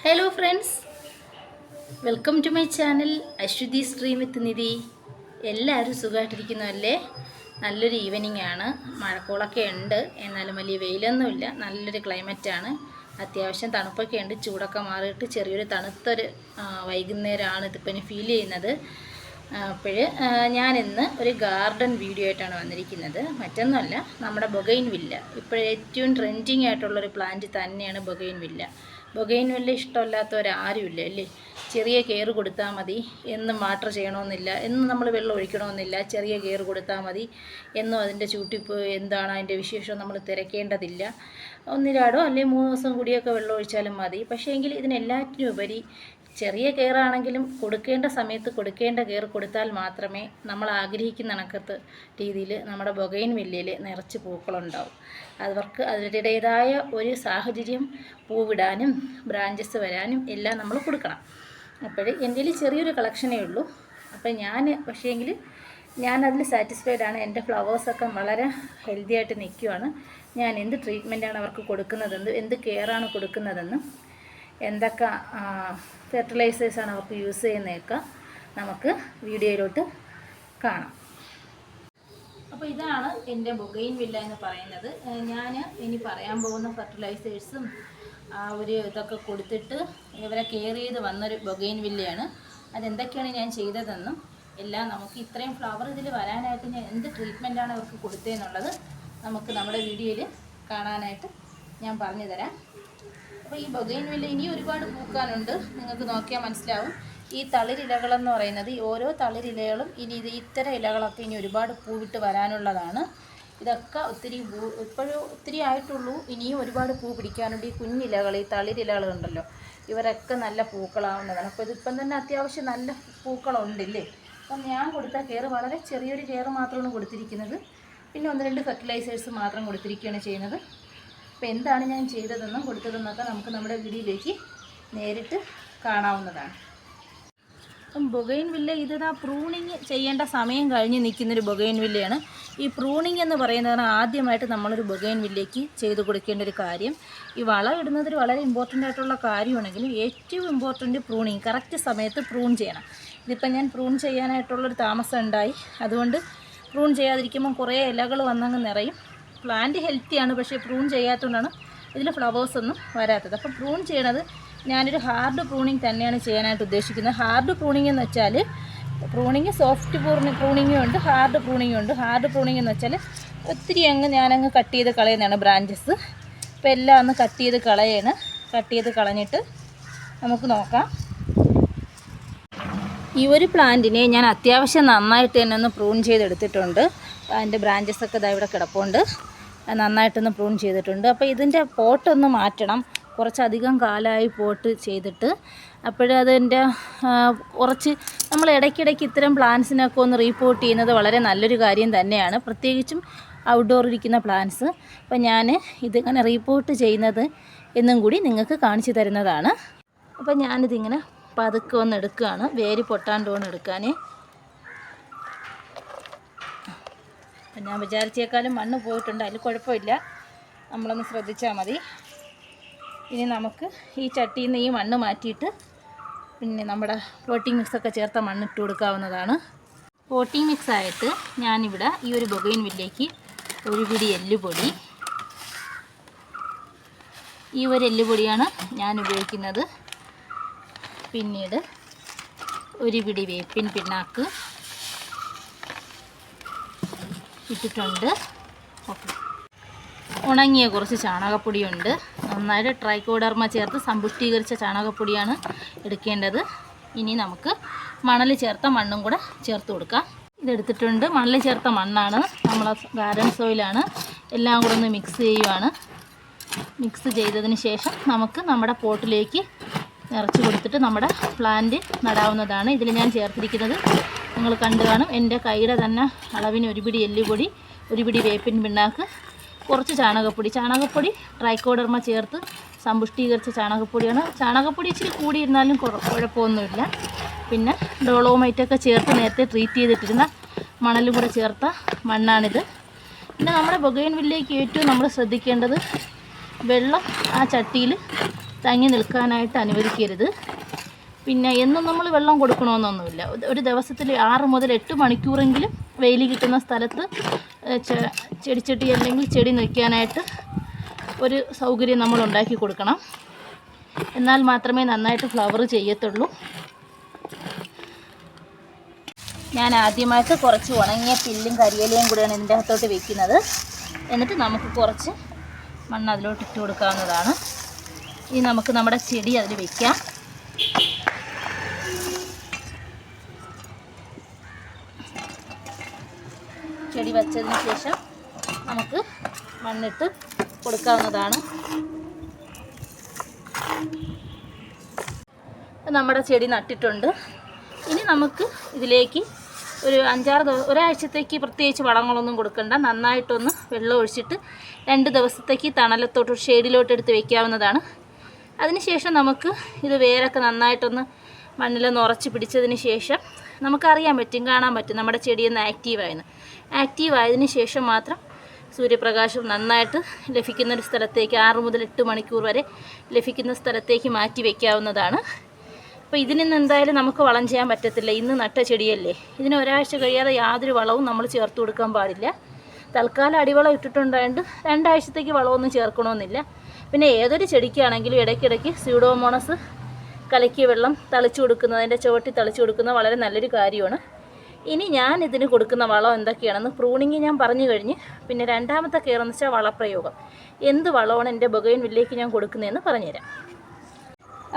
Hello friends, welcome to my channel Aswathy stream with Nidhi. എല്ലാവരും സുഖമായിട്ടിരിക്കുന്നതല്ലേ? നല്ലൊരു ഈവനിങ് ആണ്. മഴക്കോളൊക്കെ ഉണ്ട്, എന്നാലും വലിയ വെയിലൊന്നുമില്ല. നല്ലൊരു ക്ലൈമറ്റാണ്. അത്യാവശ്യം തണുപ്പൊക്കെ ഉണ്ട്. ചൂടൊക്കെ മാറിയിട്ട് ചെറിയൊരു തണുത്തൊരു വൈകുന്നേരമാണ് ഇതിപ്പോൾ ഇനി ഫീൽ ചെയ്യുന്നത്. അപ്പോൾ ഞാനിന്ന് ഒരു ഗാർഡൻ വീഡിയോ ആയിട്ടാണ് വന്നിരിക്കുന്നത്. മറ്റൊന്നുമല്ല, നമ്മുടെ ബൊഗൈൻ വില്ല. ഇപ്പോൾ ഏറ്റവും ട്രെൻഡിങ് ആയിട്ടുള്ളൊരു പ്ലാന്റ് തന്നെയാണ് ബൊഗൈൻ വില്ല. ബൊഗൈൻ വില്ല ഇഷ്ടമല്ലാത്തവരാരുമില്ല അല്ലേ? ചെറിയ കെയർ കൊടുത്താൽ മതി, എന്നും വാട്ടർ ചെയ്യണമെന്നില്ല, എന്നും നമ്മൾ വെള്ളം ഒഴിക്കണമെന്നില്ല. ചെറിയ കെയർ കൊടുത്താൽ മതി, എന്നും അതിൻ്റെ ചൂട്ടിപ്പ് എന്താണ് അതിൻ്റെ വിശേഷം നമ്മൾ തിരക്കേണ്ടതില്ല. ഒന്നിരാടോ അല്ലെങ്കിൽ 3 ദിവസം കൂടിയൊക്കെ വെള്ളം ഒഴിച്ചാലും മതി. പക്ഷേ എങ്കിൽ ഇതിനെല്ലാറ്റിനും ഉപരി ചെറിയ കെയർ ആണെങ്കിലും കൊടുക്കേണ്ട സമയത്ത് കൊടുക്കേണ്ട കെയർ കൊടുത്താൽ മാത്രമേ നമ്മൾ ആഗ്രഹിക്കുന്ന കണക്കത്ത് രീതിയിൽ നമ്മുടെ ബൊഗൈൻ വില്ലയിൽ നിറച്ച് പൂക്കളുണ്ടാവും. അവർക്ക് അതിൻ്റേതായ ഒരു സാഹചര്യം പൂവിടാനും ബ്രാഞ്ചസ് വരാനും എല്ലാം നമ്മൾ കൊടുക്കണം. അപ്പോൾ എൻ്റെ കയ്യിൽ ചെറിയൊരു കളക്ഷനേ ഉള്ളൂ. അപ്പോൾ ഞാനതിൽ സാറ്റിസ്ഫൈഡാണ്. എൻ്റെ ഫ്ലവേഴ്സൊക്കെ വളരെ ഹെൽത്തി ആയിട്ട് നിൽക്കുവാണ്. ഞാൻ എന്ത് ട്രീറ്റ്മെൻറ്റാണ് അവർക്ക് കൊടുക്കുന്നതെന്ന്, എന്ത് കെയറാണ് കൊടുക്കുന്നതെന്നും, എന്തൊക്കെ ഫെർട്ടിലൈസേഴ്സാണ് അവർക്ക് യൂസ് ചെയ്യുന്നതൊക്കെ നമുക്ക് വീഡിയോയിലോട്ട് കാണാം. അപ്പോൾ ഇതാണ് എൻ്റെ ബൊഗൈൻ വില്ല എന്ന് പറയുന്നത്. ഞാൻ ഇനി പറയാൻ പോകുന്ന ഫെർട്ടിലൈസേഴ്സും ഇതൊക്കെ കൊടുത്തിട്ട് ഇവരെ കെയർ ചെയ്ത് വന്നൊരു ബൊഗൈൻ വില്ലയാണ്. അതെന്തൊക്കെയാണ് ഞാൻ ചെയ്തതെന്നും എല്ലാം നമുക്ക് ഇത്രയും ഫ്ലവർ ഇതിൽ വരാനായിട്ട് ഞാൻ എന്ത് ട്രീറ്റ്മെൻറ്റാണ് അവർക്ക് കൊടുത്തതെന്നുള്ളത് നമുക്ക് നമ്മുടെ വീഡിയോയിൽ കാണാനായിട്ട് ഞാൻ പറഞ്ഞു തരാം. അപ്പോൾ ഈ ബൊഗൈൻ വില്ല ഇനി ഒരുപാട് പൂക്കാനുണ്ട്. നിങ്ങൾക്ക് നോക്കിയാൽ മനസ്സിലാവും. ഈ തളിരിലകളെന്ന് പറയുന്നത്, ഈ ഓരോ തളിരിലകളും ഇനി ഇത്തരം ഇലകളൊക്കെ ഇനി ഒരുപാട് പൂവിട്ട് വരാനുള്ളതാണ്. ഇതൊക്കെ ഇപ്പോഴും ഒത്തിരി ആയിട്ടുള്ളൂ. ഇനിയും ഒരുപാട് പൂ പിടിക്കാനുണ്ട്. ഈ കുഞ്ഞിലകൾ, ഈ തളിരിലകളുണ്ടല്ലോ, ഇവരൊക്കെ നല്ല പൂക്കളാവുന്നതാണ്. അപ്പോൾ ഇതിപ്പം തന്നെ അത്യാവശ്യം നല്ല പൂക്കളുണ്ടല്ലേ. അപ്പം ഞാൻ കൊടുത്ത കെയർ വളരെ ചെറിയൊരു കെയർ മാത്രമാണ് കൊടുത്തിരിക്കുന്നത്. പിന്നെ 1-2 ഫെർട്ടിലൈസേഴ്സ് മാത്രം കൊടുത്തിരിക്കുകയാണ് ചെയ്യുന്നത്. അപ്പോൾ എന്താണ് ഞാൻ ചെയ്തതെന്നും കൊടുത്തതെന്നൊക്കെ നമുക്ക് നമ്മുടെ വീഡിയോയിലേക്ക് നേരിട്ട് കാണാവുന്നതാണ്. അപ്പം ബൊഗൈൻ വില്ല ഇതാ പ്രൂണിങ് ചെയ്യേണ്ട സമയം കഴിഞ്ഞ് നിൽക്കുന്നൊരു ബൊഗൈൻ വില്ലയാണ്. ഈ പ്രൂണിങ് എന്ന് പറയുന്നതാണ് ആദ്യമായിട്ട് നമ്മളൊരു ബൊഗൈൻ വില്ലയ്ക്ക് ചെയ്ത് കൊടുക്കേണ്ട ഒരു കാര്യം. ഈ വളം ഇടുന്നതിൽ വളരെ ഇമ്പോർട്ടൻ്റ് ആയിട്ടുള്ള കാര്യമാണെങ്കിലും ഏറ്റവും ഇമ്പോർട്ടൻ്റ് പ്രൂണിങ്, കറക്റ്റ് സമയത്ത് പ്രൂൺ ചെയ്യണം. ഇതിപ്പം ഞാൻ പ്രൂൺ ചെയ്യാനായിട്ടുള്ളൊരു താമസം ഉണ്ടായി. അതുകൊണ്ട് പ്രൂൺ ചെയ്യാതിരിക്കുമ്പം കുറേ ഇലകൾ വന്നങ്ങ് നിറയും. പ്ലാന്റ് ഹെൽത്തിയാണ്, പക്ഷേ പ്രൂൺ ചെയ്യാത്തതുകൊണ്ടാണ് ഇതിൽ ഫ്ലവേഴ്സൊന്നും വരാത്തത്. അപ്പോൾ പ്രൂൺ ചെയ്യണത് ഞാനൊരു ഹാർഡ് പ്രൂണിങ് തന്നെയാണ് ചെയ്യാനായിട്ട് ഉദ്ദേശിക്കുന്നത്. ഹാർഡ് പ്രൂണിങ് എന്ന് വെച്ചാൽ പ്രൂണിങ് സോഫ്റ്റ് പ്രൂണിങ്ങും ഉണ്ട്, ഹാർഡ് പ്രൂണിങ്ങും ഉണ്ട്. ഹാർഡ് പ്രൂണിങ് എന്ന് വെച്ചാൽ ഒത്തിരി ഞാനങ്ങ് കട്ട് ചെയ്ത് കളയുന്നതാണ് ബ്രാഞ്ചസ്. അപ്പോൾ എല്ലാം ഒന്ന് കട്ട് ചെയ്ത് കളഞ്ഞിട്ട് നമുക്ക് നോക്കാം. ഈ ഒരു പ്ലാന്റിനെ ഞാൻ അത്യാവശ്യം നന്നായിട്ട് തന്നെ ഒന്ന് പ്രൂൺ ചെയ്തെടുത്തിട്ടുണ്ട്. അതിൻ്റെ ബ്രാഞ്ചസൊക്കെ ഇതാ ഇവിടെ കിടപ്പുണ്ട്. നന്നായിട്ടൊന്ന് പ്രൂൺ ചെയ്തിട്ടുണ്ട്. അപ്പോൾ ഇതിൻ്റെ പോട്ടൊന്ന് മാറ്റണം. കുറച്ചധികം കാലമായി പോട്ട് ചെയ്തിട്ട്. അപ്പോഴതിൻ്റെ കുറച്ച് നമ്മൾ ഇടയ്ക്കിടയ്ക്ക് ഇത്തരം പ്ലാന്റ്സിനൊക്കെ ഒന്ന് റീപോർട്ട് ചെയ്യുന്നത് വളരെ നല്ലൊരു കാര്യം തന്നെയാണ്, പ്രത്യേകിച്ചും ഔട്ട്ഡോർ ഇരിക്കുന്ന പ്ലാന്റ്സ്. അപ്പോൾ ഞാൻ ഇതിങ്ങനെ റീപോർട്ട് ചെയ്യുന്നത് എന്നും കൂടി നിങ്ങൾക്ക് കാണിച്ചു തരുന്നതാണ്. അപ്പോൾ ഞാനിതിങ്ങനെ പതുക്കെ ഒന്ന് എടുക്കുകയാണ്, വേര് പൊട്ടാണ്ടോന്ന് എടുക്കാൻ. അപ്പം ഞാൻ വിചാരിച്ചേക്കാളും മണ്ണ് പോയിട്ടുണ്ട്, അതിൽ കുഴപ്പമില്ല, നമ്മളൊന്ന് ശ്രദ്ധിച്ചാൽ മതി. ഇനി നമുക്ക് ഈ ചട്ടിയിൽ നിന്ന് ഈ മണ്ണ് മാറ്റിയിട്ട് പിന്നെ നമ്മുടെ പോട്ടിംഗ് മിക്സൊക്കെ ചേർത്ത മണ്ണ് ഇട്ട് കൊടുക്കാവുന്നതാണ്. പോട്ടിംഗ് മിക്സായിട്ട് ഞാനിവിടെ ഈ ഒരു ബൊഗൈൻ വില്ലയ്ക്ക് ഒരു പിടി എല്ലുപൊടി, ഈ ഒരു എല്ലുപൊടിയാണ് ഞാൻ ഉപയോഗിക്കുന്നത്. പിന്നീട് ഒരു പിടി വേപ്പിൻ പിണ്ണാക്ക് ഇട്ടിട്ടുണ്ട്. ഓക്കെ, ഉണങ്ങിയ കുറച്ച് ചാണകപ്പൊടിയുണ്ട്. നന്നായിട്ട് ട്രൈക്കോഡർമ ചേർത്ത് സമ്പുഷ്ടീകരിച്ച ചാണകപ്പൊടിയാണ് എടുക്കേണ്ടത്. ഇനി നമുക്ക് മണൽ ചേർത്ത മണ്ണും കൂടെ ചേർത്ത് കൊടുക്കാം. ഇതെടുത്തിട്ടുണ്ട്, മണൽ ചേർത്ത മണ്ണാണ്, നമ്മളെ ഗാർഡൻ സോയിലാണ്. എല്ലാം കൂടെ ഒന്ന് മിക്സ് ചെയ്യുവാണ്. മിക്സ് ചെയ്തതിന് ശേഷം നമുക്ക് നമ്മുടെ പോട്ടിലേക്ക് നിറച്ച് കൊടുത്തിട്ട് നമ്മുടെ പ്ലാന്റ് നടാവുന്നതാണ്. ഇതിൽ ഞാൻ ചേർത്തിരിക്കുന്നത് നിങ്ങൾ കണ്ടു കാണും. എൻ്റെ കൈയുടെ തന്നെ അളവിന് ഒരു പിടി എല്ലുപൊടി, ഒരു പിടി വേപ്പിൻ പിണ്ണാക്ക്, കുറച്ച് ചാണകപ്പൊടി ട്രൈക്കോഡർമ ചേർത്ത് സമ്പുഷ്ടീകരിച്ച ചാണകപ്പൊടിയാണ്. ചാണകപ്പൊടി ഇച്ചിരി കൂടിയിരുന്നാലും കുഴപ്പമൊന്നുമില്ല. പിന്നെ ഡോളോമൈറ്റൊക്കെ ചേർത്ത് നേരത്തെ ട്രീറ്റ് ചെയ്തിട്ടിരുന്ന മണലും കൂടെ ചേർത്ത മണ്ണാണിത്. പിന്നെ നമ്മുടെ ബൊഗൈൻ വില്ലയ്ക്ക് ഏറ്റവും നമ്മൾ ശ്രദ്ധിക്കേണ്ടത് വെള്ളം ആ ചട്ടിയിൽ തങ്ങി നിൽക്കാനായിട്ട് അനുവദിക്കരുത്. പിന്നെ എന്നും നമ്മൾ വെള്ളം കൊടുക്കണമെന്നൊന്നുമില്ല. ഒരു ദിവസത്തിൽ 6 മുതൽ 8 മണിക്കൂറെങ്കിലും വെയിൽ കിട്ടുന്ന സ്ഥലത്ത് ചെടിച്ചട്ടി അല്ലെങ്കിൽ ചെടി നിൽക്കാനായിട്ട് ഒരു സൗകര്യം നമ്മൾ ഉണ്ടാക്കി കൊടുക്കണം. എന്നാൽ മാത്രമേ നന്നായിട്ട് ഫ്ലവർ ചെയ്യത്തുള്ളൂ. ഞാൻ ആദ്യമായിട്ട് കുറച്ച് ഉണങ്ങിയ പില്ലും കരിയിലയും കൂടെയാണ് ഇതിൻ്റെ അകത്തോട്ട് വെക്കുന്നത്. എന്നിട്ട് നമുക്ക് കുറച്ച് മണ്ണ് അതിലോട്ട് ഇട്ട് കൊടുക്കാവുന്നതാണ്. ഇനി നമുക്ക് നമ്മുടെ ചെടി അതിൽ വയ്ക്കാം. ചെടി വച്ചതിന് ശേഷം നമുക്ക് മണ്ണിട്ട് കൊടുക്കാവുന്നതാണ്. നമ്മുടെ ചെടി നട്ടിട്ടുണ്ട്. ഇനി നമുക്ക് ഇതിലേക്ക് ഒരു 5-6 ഒരാഴ്ചത്തേക്ക് പ്രത്യേകിച്ച് വളങ്ങളൊന്നും കൊടുക്കണ്ട. നന്നായിട്ടൊന്ന് വെള്ളം ഒഴിച്ചിട്ട് 2 ദിവസത്തേക്ക് തണലത്തോട്ട് ഷെയ്ഡിലോട്ട് എടുത്ത് വയ്ക്കാവുന്നതാണ്. അതിനുശേഷം നമുക്ക് ഇത് വേരൊക്കെ നന്നായിട്ടൊന്ന് മണ്ണിലൊന്ന് ഉറച്ച് പിടിച്ചതിന് ശേഷം നമുക്കറിയാൻ പറ്റും, കാണാൻ പറ്റും നമ്മുടെ ചെടിയൊന്ന് ആക്റ്റീവായതിന് ശേഷം മാത്രം സൂര്യപ്രകാശം നന്നായിട്ട് ലഭിക്കുന്നൊരു സ്ഥലത്തേക്ക് 6 മുതൽ 8 മണിക്കൂർ വരെ ലഭിക്കുന്ന സ്ഥലത്തേക്ക് മാറ്റി വയ്ക്കാവുന്നതാണ്. അപ്പോൾ ഇതിനൊന്നും എന്തായാലും നമുക്ക് വളം ചെയ്യാൻ പറ്റത്തില്ല. ഇന്ന് നട്ട ചെടിയല്ലേ, ഇതിന് ഒരാഴ്ച കഴിയാതെ യാതൊരു വളവും നമ്മൾ ചേർത്ത് കൊടുക്കാൻ പാടില്ല. തൽക്കാലം അടിവളം ഇട്ടിട്ടുണ്ടായതുകൊണ്ട് 2 ആഴ്ചത്തേക്ക് വളമൊന്നും ചേർക്കണമെന്നില്ല. പിന്നെ ഏതൊരു ചെടിക്കാണെങ്കിലും ഇടയ്ക്കിടയ്ക്ക് സ്യൂഡോമോണസ് കലക്കിയ വെള്ളം തളിച്ചു കൊടുക്കുന്നത്, അതിൻ്റെ ചുവട്ടി തളിച്ചു കൊടുക്കുന്നത് വളരെ നല്ലൊരു കാര്യമാണ്. ഇനി ഞാൻ ഇതിന് കൊടുക്കുന്ന വളം എന്തൊക്കെയാണെന്ന് പ്രൂണിങ് ഞാൻ പറഞ്ഞു കഴിഞ്ഞ്, പിന്നെ രണ്ടാമത്തെ കെയർ എന്ന് വെച്ചാൽ വളപ്രയോഗം. എന്ത് വളമാണ് എൻ്റെ ബൊഗൈൻവില്ലേക്ക് ഞാൻ കൊടുക്കുന്നതെന്ന് പറഞ്ഞുതരാം.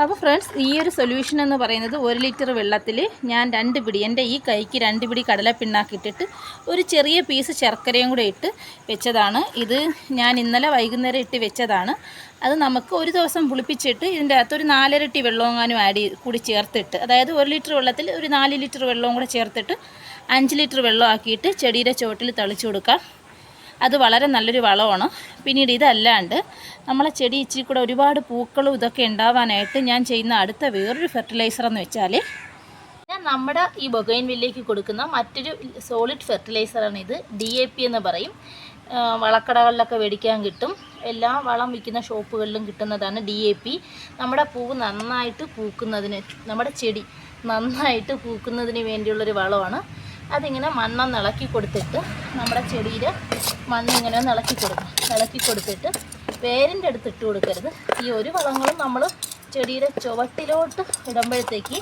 അപ്പോൾ ഫ്രണ്ട്സ്, ഈ ഒരു സൊല്യൂഷൻ എന്ന് പറയുന്നത് 1 ലിറ്റർ വെള്ളത്തിൽ ഞാൻ 2 പിടി, എൻ്റെ ഈ കൈക്ക് 2 പിടി കടലപ്പിണ്ണാക്കിട്ടിട്ട് ഒരു ചെറിയ പീസ് ശർക്കരയും കൂടെ ഇട്ട് വെച്ചതാണ്. ഇത് ഞാൻ ഇന്നലെ വൈകുന്നേരം ഇട്ട് വെച്ചതാണ്. അത് നമുക്ക് ഒരു ദിവസം പുളിപ്പിച്ചിട്ട് ഇതിൻ്റെ അകത്ത് ഒരു 4 ഇരട്ടി വെള്ളമെങ്ങാനും കൂടി ചേർത്തിട്ട്, അതായത് 1 ലിറ്റർ വെള്ളത്തിൽ ഒരു 4 ലിറ്റർ വെള്ളവും കൂടെ ചേർത്തിട്ട് 5 ലിറ്റർ വെള്ളം ആക്കിയിട്ട് ചെടിയുടെ ചുവട്ടിൽ തളിച്ചു കൊടുക്കാം. അത് വളരെ നല്ലൊരു വളമാണ്. പിന്നീട് ഇതല്ലാണ്ട് നമ്മളെ ചെടി ഇച്ചിരി കൂടെ ഒരുപാട് പൂക്കളും ഇതൊക്കെ ഉണ്ടാവാനായിട്ട് ഞാൻ ചെയ്യുന്ന അടുത്ത വേറൊരു ഫെർട്ടിലൈസർ എന്ന് വെച്ചാൽ, ഞാൻ നമ്മുടെ ഈ ബൊഗൈൻവില്ലേക്ക് കൊടുക്കുന്ന മറ്റൊരു സോളിഡ് ഫെർട്ടിലൈസറാണ് ഇത്. DAP എന്ന് പറയും. വളക്കടകളിലൊക്കെ മേടിക്കാൻ കിട്ടും. എല്ലാ വളം വിൽക്കുന്ന ഷോപ്പുകളിലും കിട്ടുന്നതാണ് DAP. നമ്മുടെ പൂവ് നന്നായിട്ട് പൂക്കുന്നതിന്, നമ്മുടെ ചെടി നന്നായിട്ട് പൂക്കുന്നതിന് വേണ്ടിയുള്ളൊരു വളമാണ്. അതിങ്ങനെ മണ്ണൊന്ന് ഇളക്കി കൊടുത്തിട്ട്, നമ്മുടെ ചെടിയിൽ മണ്ണിങ്ങനെ ഒന്ന് ഇളക്കി കൊടുത്തിട്ട് വേരിൻ്റെ അടുത്ത് ഇട്ട് കൊടുക്കരുത്. ഈ ഒരു വളങ്ങളും നമ്മൾ ചെടിയുടെ ചുവട്ടിലോട്ട് ഇടുമ്പോഴത്തേക്ക്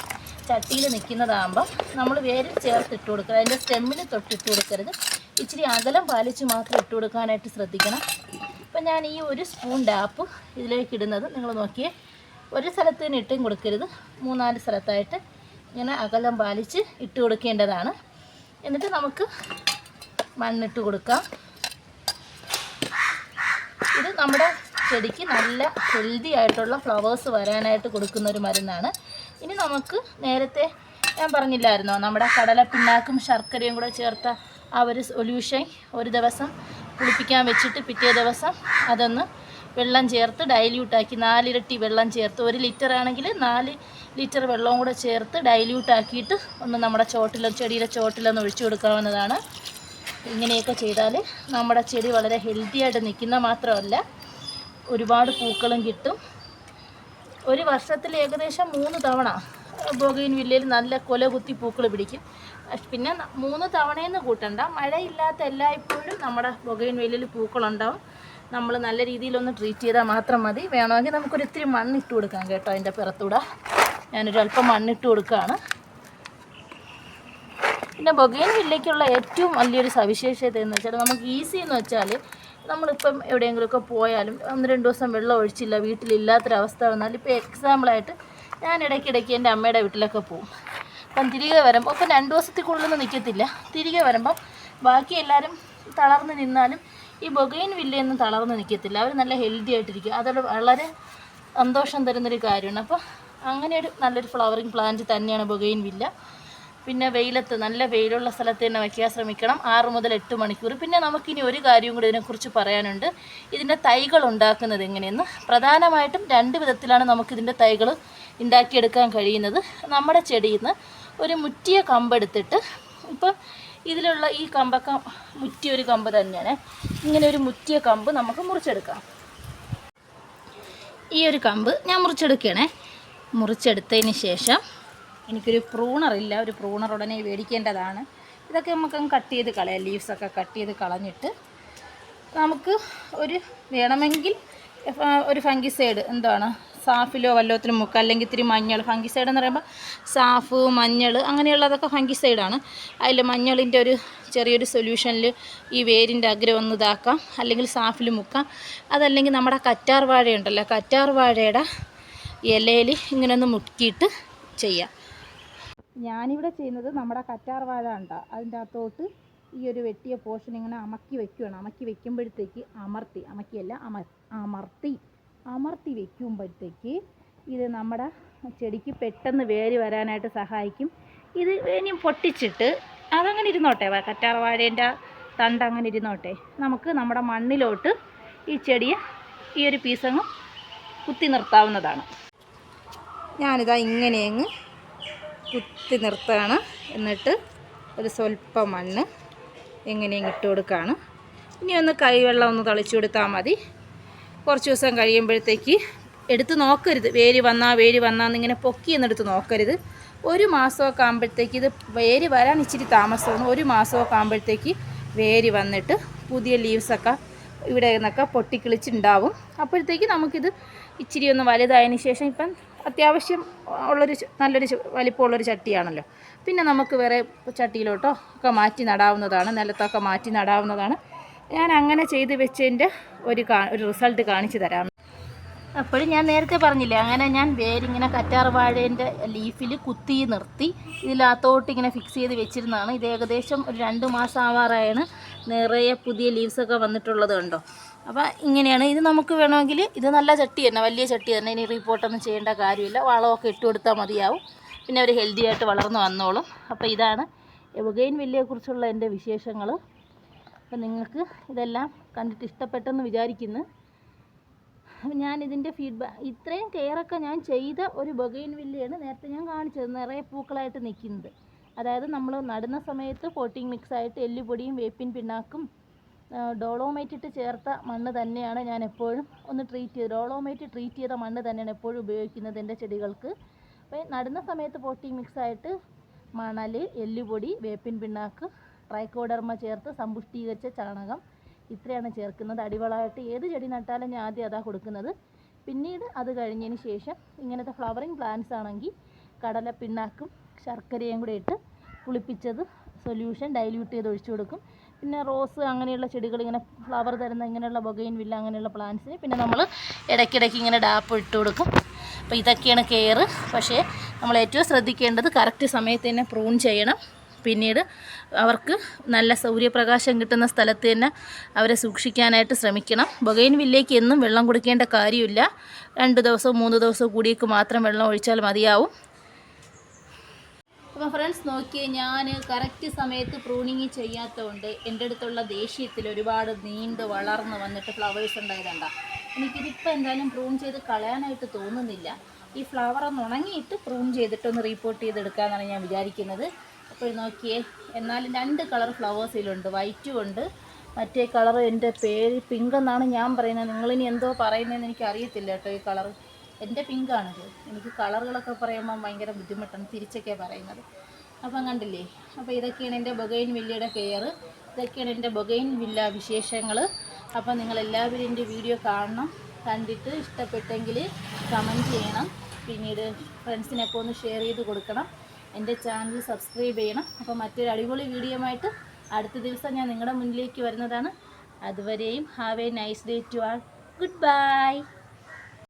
ചട്ടിയിൽ നിൽക്കുന്നതാകുമ്പോൾ നമ്മൾ വേരിൽ ചേർത്ത് ഇട്ട് കൊടുക്കുക. അതിൻ്റെ സ്റ്റെമ്മിൽ തൊട്ടിട്ട് കൊടുക്കരുത്. ഇച്ചിരി അകലം പാലിച്ച് മാത്രം ഇട്ട് കൊടുക്കാനായിട്ട് ശ്രദ്ധിക്കണം. ഇപ്പം ഞാൻ ഈ 1 സ്പൂൺ ഡാപ്പ് ഇതിലേക്ക് ഇടുന്നത് നിങ്ങൾ നോക്കിയേ, ഒരു സ്ഥലത്ത് തന്നെ ഇട്ടും കൊടുക്കരുത്, 3-4 സ്ഥലത്തായിട്ട് ഇങ്ങനെ അകലം പാലിച്ച് ഇട്ട് കൊടുക്കേണ്ടതാണ്. എന്നിട്ട് നമുക്ക് മണ്ണിട്ട് കൊടുക്കാം. ഇത് നമ്മുടെ ചെടിക്ക് നല്ല ഹെൽത്തി ആയിട്ടുള്ള ഫ്ലവേഴ്സ് വരാനായിട്ട് കൊടുക്കുന്നൊരു മരുന്നാണ്. ഇനി നമുക്ക് നേരത്തെ ഞാൻ പറഞ്ഞില്ലായിരുന്നോ, നമ്മുടെ കടലപ്പിണ്ണാക്കും ശർക്കരയും കൂടെ ചേർത്ത ആ ഒരു സൊല്യൂഷൻ ഒരു ദിവസം പുളിപ്പിക്കാൻ വെച്ചിട്ട് പിറ്റേ ദിവസം അതൊന്ന് വെള്ളം ചേർത്ത് ഡൈല്യൂട്ടാക്കി 4 ഇരട്ടി വെള്ളം ചേർത്ത്, 1 ലിറ്റർ ആണെങ്കിൽ 4 ലിറ്റർ വെള്ളവും കൂടെ ചേർത്ത് ഡൈല്യൂട്ടാക്കിയിട്ട് ഒന്ന് നമ്മുടെ ചെടിയുടെ ചോട്ടിലൊന്ന് ഒഴിച്ചു കൊടുക്കാവുന്നതാണ്. ഇങ്ങനെയൊക്കെ ചെയ്താൽ നമ്മുടെ ചെടി വളരെ ഹെൽത്തി ആയിട്ട് നിൽക്കുന്ന മാത്രമല്ല, ഒരുപാട് പൂക്കളും കിട്ടും. ഒരു വർഷത്തിൽ ഏകദേശം 3 തവണ ബൊഗൈൻവില്ലയിൽ നല്ല കൊല കുത്തി പൂക്കൾ പിടിക്കും. പിന്നെ 3 തവണയെന്ന് കൂട്ടണ്ട, മഴയില്ലാത്ത എല്ലായ്പ്പോഴും നമ്മുടെ ബൊഗൈൻവില്ലയിൽ പൂക്കളുണ്ടാവും. നമ്മൾ നല്ല രീതിയിലൊന്ന് ട്രീറ്റ് ചെയ്താൽ മാത്രം മതി. വേണമെങ്കിൽ നമുക്കൊരു ഇത്തിരി മണ്ണിട്ട് കൊടുക്കാം കേട്ടോ. അതിൻ്റെ പുറത്തൂടെ ഞാനൊരു അല്പം മണ്ണിട്ട് കൊടുക്കുകയാണ്. പിന്നെ ബൊഗൈൻവില്ലയ്ക്കുള്ള ഏറ്റവും വലിയൊരു സവിശേഷത എന്ന് വെച്ചാൽ, നമുക്ക് ഈസി എന്ന് വെച്ചാൽ, നമ്മളിപ്പം എവിടെയെങ്കിലുമൊക്കെ പോയാലും 1-2 ദിവസം വെള്ളം ഒഴിച്ചില്ല, വീട്ടിലില്ലാത്തൊരവസ്ഥ വന്നാൽ, ഇപ്പോൾ എക്സാമ്പിളായിട്ട് ഞാൻ ഇടയ്ക്കിടയ്ക്ക് എൻ്റെ അമ്മയുടെ വീട്ടിലൊക്കെ പോകും. അപ്പം തിരികെ വരുമ്പോൾ ഇപ്പം 2 ദിവസത്തിൽ കൂടുതലൊന്നും നിൽക്കത്തില്ല. തിരികെ വരുമ്പം ബാക്കി എല്ലാവരും തളർന്ന് നിന്നാലും ഈ ബൊഗൈൻവില്ലയൊന്നും തളർന്ന് നിൽക്കത്തില്ല. അവർ നല്ല ഹെൽത്തി ആയിട്ടിരിക്കും. അതൊരു വളരെ സന്തോഷം തരുന്നൊരു കാര്യമാണ്. അപ്പോൾ അങ്ങനെ ഒരു നല്ലൊരു ഫ്ലവറിങ് പ്ലാന്റ് തന്നെയാണ് ബൊഗൈൻവില്ല. പിന്നെ വെയിലത്ത്, നല്ല വെയിലുള്ള സ്ഥലത്ത് തന്നെ വയ്ക്കാൻ ശ്രമിക്കണം, 6 മുതൽ 8 മണിക്കൂർ. പിന്നെ നമുക്കിനി ഒരു കാര്യം കൂടി ഇതിനെക്കുറിച്ച് പറയാനുണ്ട്. ഇതിൻ്റെ തൈകൾ ഉണ്ടാക്കുന്നത് എങ്ങനെയെന്ന്. പ്രധാനമായിട്ടും 2 വിധത്തിലാണ് നമുക്കിതിൻ്റെ തൈകൾ ഉണ്ടാക്കിയെടുക്കാൻ കഴിയുന്നത്. നമ്മുടെ ചെടിയിൽ നിന്ന് ഒരു മുറ്റിയ കമ്പെടുത്തിട്ട്, ഇപ്പം ഇതിലുള്ള ഈ കമ്പൊക്കെ മുറ്റിയൊരു കമ്പ് തന്നെയാണ്. ഇങ്ങനെ ഒരു മുറ്റിയ കമ്പ് നമുക്ക് മുറിച്ചെടുക്കാം. ഈ ഒരു കമ്പ് ഞാൻ മുറിച്ചെടുക്കുകയാണേ. മുറിച്ചെടുത്തതിന് ശേഷം എനിക്കൊരു പ്രൂണറില്ല, ഒരു പ്രൂണർ ഉടനെ മേടിക്കേണ്ടതാണ്. ഇതൊക്കെ നമുക്കങ്ങ് കട്ട് ചെയ്ത് കളയാം. ലീവ്സൊക്കെ കട്ട് ചെയ്ത് കളഞ്ഞിട്ട് നമുക്ക് വേണമെങ്കിൽ ഒരു ഫംഗിസൈഡ് എന്താണ് സാഫിലോ വല്ലത്തിലും മുക്കുക, അല്ലെങ്കിൽ ഇത്തിരി മഞ്ഞൾ. ഫംഗിസൈഡ് എന്ന് പറയുമ്പോൾ സാഫ്, മഞ്ഞൾ അങ്ങനെയുള്ളതൊക്കെ ഫംഗിസൈഡാണ്. അതിൽ മഞ്ഞളിൻ്റെ ഒരു ചെറിയൊരു സൊല്യൂഷനിൽ ഈ വേരിൻ്റെ അഗ്രം ഒന്ന് ഇതാക്കാം, അല്ലെങ്കിൽ സാഫിൽ മുക്കാം. അതല്ലെങ്കിൽ നമ്മുടെ കറ്റാർ വാഴയുണ്ടല്ലോ, കറ്റാർ വാഴയുടെ ഇലയിൽ ഇങ്ങനെ ഒന്ന് മുക്കിയിട്ട് ചെയ്യാം. ഞാനിവിടെ ചെയ്യുന്നത് നമ്മുടെ കറ്റാർ വാഴ ഉണ്ടോ അതിൻ്റെ അകത്തോട്ട് ഈ ഒരു വെട്ടിയ പോർഷൻ ഇങ്ങനെ അമക്കി വയ്ക്കുകയാണ്. അമക്കി വയ്ക്കുമ്പോഴത്തേക്ക് അമർത്തി വയ്ക്കുമ്പോഴത്തേക്ക് ഇത് നമ്മുടെ ചെടിക്ക് പെട്ടെന്ന് വേര് വരാനായിട്ട് സഹായിക്കും. ഇത് ഇനിയും പൊട്ടിച്ചിട്ട് അതങ്ങനെ ഇരുന്നോട്ടെ, കറ്റാർ വാഴേൻ്റെ തണ്ട് അങ്ങനെ ഇരുന്നോട്ടെ. നമുക്ക് നമ്മുടെ മണ്ണിലോട്ട് ഈ ചെടിയെ ഈ ഒരു പീസങ്ങ് കുത്തി നിർത്താവുന്നതാണ്. ഞാനിതാ ഇങ്ങനെയങ്ങ് കുത്തി നിർത്തുകയാണ്. എന്നിട്ട് ഒരു സ്വല്പം മണ്ണ് എങ്ങനെയും ഇട്ട് കൊടുക്കുകയാണ്. ഇനി ഒന്ന് കൈവെള്ളം ഒന്ന് തളിച്ചു കൊടുത്താൽ മതി. കുറച്ച് ദിവസം കഴിയുമ്പോഴത്തേക്ക് എടുത്ത് നോക്കരുത്, വേര് വന്നാന്നിങ്ങനെ പൊക്കിയെന്നെടുത്ത് നോക്കരുത്. 1 മാസമൊക്കെ ആകുമ്പോഴത്തേക്ക് ഇത് വേര് വരാൻ ഇച്ചിരി താമസമാണ്. 1 മാസമൊക്കെ ആകുമ്പോഴത്തേക്ക് വേര് വന്നിട്ട് പുതിയ ലീവ്സൊക്കെ ഇവിടെ നിന്നൊക്കെ പൊട്ടിക്കിളിച്ചുണ്ടാവും. അപ്പോഴത്തേക്ക് നമുക്കിത് ഇച്ചിരി ഒന്ന് വലുതായതിന് ശേഷം, ഇപ്പം അത്യാവശ്യം നല്ലൊരു വലിപ്പമുള്ളൊരു ചട്ടിയാണല്ലോ, പിന്നെ നമുക്ക് വേറെ ചട്ടിയിലോട്ടോ ഒക്കെ മാറ്റി നടാവുന്നതാണ്, നിലത്തൊക്കെ മാറ്റി നടാവുന്നതാണ്. ഞാൻ അങ്ങനെ ചെയ്ത് വെച്ചതിൻ്റെ ഒരു റിസൾട്ട് കാണിച്ചു തരാം. അപ്പോഴും ഞാൻ നേരത്തെ പറഞ്ഞില്ലേ, അങ്ങനെ ഞാൻ വേരിങ്ങനെ കറ്റാർ വാഴേൻ്റെ ലീഫിൽ കുത്തി നിർത്തി ഇതിനകത്തോട്ട് ഇങ്ങനെ ഫിക്സ് ചെയ്ത് വെച്ചിരുന്നതാണ്. ഇത് ഏകദേശം ഒരു 2 മാസം ആവാറായാണ്. നിറയെ പുതിയ ലീവ്സൊക്കെ വന്നിട്ടുള്ളത് കണ്ടോ. അപ്പോൾ ഇങ്ങനെയാണ്. ഇത് നമുക്ക് വേണമെങ്കിൽ ഇത് നല്ല ചട്ടി തന്നെ, വലിയ ചട്ടി തന്നെ. ഇനി റിപ്പോർട്ടൊന്നും ചെയ്യേണ്ട കാര്യമില്ല, വളമൊക്കെ ഇട്ട് കൊടുത്താൽ മതിയാവും. പിന്നെ അവർ ഹെൽത്തി ആയിട്ട് വളർന്നു വന്നോളും. അപ്പോൾ ഇതാണ് ബൊഗെയിൻവില്ലയെക്കുറിച്ചുള്ള എൻ്റെ വിശേഷങ്ങൾ. അപ്പം നിങ്ങൾക്ക് ഇതെല്ലാം കണ്ടിട്ട് ഇഷ്ടപ്പെട്ടെന്ന് വിചാരിക്കുന്നു. ഞാനിതിൻ്റെ ഇത്രയും കെയറൊക്കെ ഞാൻ ചെയ്ത ഒരു ബൊഗെയിൻവില്ലയാണ് നേരത്തെ ഞാൻ കാണിച്ചത്, നിറയെ പൂക്കളായിട്ട് നിൽക്കുന്നത്. അതായത് നമ്മൾ നടുന്ന സമയത്ത് പോട്ടിംഗ് മിക്സായിട്ട് എല്ലുപൊടിയും വേപ്പിൻ പിണ്ണാക്കും ഡോളോമൈറ്റ് ഇട്ട് ചേർത്ത മണ്ണ് തന്നെയാണ് ഞാൻ എപ്പോഴും ഡോളോമൈറ്റ് ട്രീറ്റ് ചെയ്ത മണ്ണ് തന്നെയാണ് എപ്പോഴും ഉപയോഗിക്കുന്നത് എൻ്റെ ചെടികൾക്ക്. അപ്പോൾ നടുന്ന സമയത്ത് പോട്ടിംഗ് മിക്സായിട്ട് മണൽ, എല്ലുപൊടി, വേപ്പിൻ പിണ്ണാക്ക്, ട്രൈക്കോഡർമ ചേർത്ത് സമ്പുഷ്ടീകരിച്ച ചാണകം, ഇത്രയാണ് ചേർക്കുന്നത്. അടിവളമായിട്ട് ഏത് ചെടി നട്ടാലും ഞാൻ ആദ്യം അതാണ് കൊടുക്കുന്നത്. പിന്നീട് അത് കഴിഞ്ഞതിന് ശേഷം ഇങ്ങനത്തെ ഫ്ലവറിങ് പ്ലാന്റ്സ് ആണെങ്കിൽ കടല പിണ്ണാക്കും ശർക്കരയും കൂടെ ഇട്ട് പുളിപ്പിച്ചത് സൊല്യൂഷൻ ഡൈല്യൂട്ട് ചെയ്ത് ഒഴിച്ചു കൊടുക്കും. പിന്നെ റോസ് അങ്ങനെയുള്ള ചെടികൾ, ഇങ്ങനെ ഫ്ലവർ തരുന്ന ഇങ്ങനെയുള്ള ബൊഗെയിൻവില്ല അങ്ങനെയുള്ള പ്ലാന്റ്സിന് പിന്നെ നമ്മൾ ഇടയ്ക്കിടയ്ക്ക് ഇങ്ങനെ ഡാപ്പ് ഇട്ട് കൊടുക്കും. അപ്പോൾ ഇതൊക്കെയാണ് കെയർ. പക്ഷേ നമ്മൾ ഏറ്റവും ശ്രദ്ധിക്കേണ്ടത് കറക്റ്റ് സമയത്ത് തന്നെ പ്രൂൺ ചെയ്യണം. പിന്നീട് അവർക്ക് നല്ല സൂര്യപ്രകാശം കിട്ടുന്ന സ്ഥലത്ത് തന്നെ അവരെ സൂക്ഷിക്കാനായിട്ട് ശ്രമിക്കണം. ബൊഗെയിൻവില്ലയ്ക്ക് എന്നും വെള്ളം കൊടുക്കേണ്ട കാര്യമില്ല. 2 ദിവസവും 3 ദിവസവും കൂടിയേക്ക് മാത്രം വെള്ളം ഒഴിച്ചാൽ മതിയാവും. അപ്പോൾ ഫ്രണ്ട്സ് നോക്കിയേ, ഞാൻ കറക്റ്റ് സമയത്ത് പ്രൂണിങ് ചെയ്യാത്തതുകൊണ്ട് എൻ്റെ അടുത്തുള്ള ദേഷ്യത്തിൽ ഒരുപാട് നീണ്ട് വളർന്ന് വന്നിട്ട് ഫ്ലവേഴ്സ് ഉണ്ടായതുകൊണ്ടാണ്. എനിക്കിതിപ്പോൾ എന്തായാലും പ്രൂൺ ചെയ്ത് കളയാനായിട്ട് തോന്നുന്നില്ല. ഈ ഫ്ലവർ ഒന്ന് ഉണങ്ങിയിട്ട് പ്രൂൺ ചെയ്തിട്ടൊന്ന് റിപ്പോർട്ട് ചെയ്തെടുക്കാമെന്നാണ് ഞാൻ വിചാരിക്കുന്നത്. അപ്പോൾ നോക്കിയേ, എന്നാലും 2 കളർ ഫ്ലവേഴ്സിലുണ്ട്, വൈറ്റും ഉണ്ട്, മറ്റേ കളർ എൻ്റെ പേര് പിങ്ക് എന്നാണ് ഞാൻ പറയുന്നത്. നിങ്ങളിനി എന്തോ പറയുന്നതെന്ന് എനിക്ക് അറിയത്തില്ല കേട്ടോ. ഈ കളർ എൻ്റെ പിങ്കാണിത്. എനിക്ക് കളറുകളൊക്കെ പറയുമ്പോൾ ഭയങ്കര ബുദ്ധിമുട്ടാണ്, തിരിച്ചൊക്കെയാണ് പറയുന്നത്. അപ്പം കണ്ടില്ലേ. അപ്പോൾ ഇതൊക്കെയാണ് എൻ്റെ ബൊഗെയിൻവില്ലയുടെ കെയർ, ഇതൊക്കെയാണ് എൻ്റെ ബൊഗെയിൻവില്ല വിശേഷങ്ങൾ. അപ്പോൾ നിങ്ങളെല്ലാവരും എൻ്റെ വീഡിയോ കാണണം. കണ്ടിട്ട് ഇഷ്ടപ്പെട്ടെങ്കിൽ കമൻറ്റ് ചെയ്യണം. പിന്നീട് ഫ്രണ്ട്സിനൊക്കെ ഒന്ന് ഷെയർ ചെയ്ത് കൊടുക്കണം. എൻ്റെ ചാനൽ സബ്സ്ക്രൈബ് ചെയ്യണം. അപ്പോൾ മറ്റൊരു അടിപൊളി വീഡിയോ ആയിട്ട് അടുത്ത ദിവസം ഞാൻ നിങ്ങളുടെ മുന്നിലേക്ക് വരുന്നതാണ്. അതുവരെയും have a nice day to all. Good bye.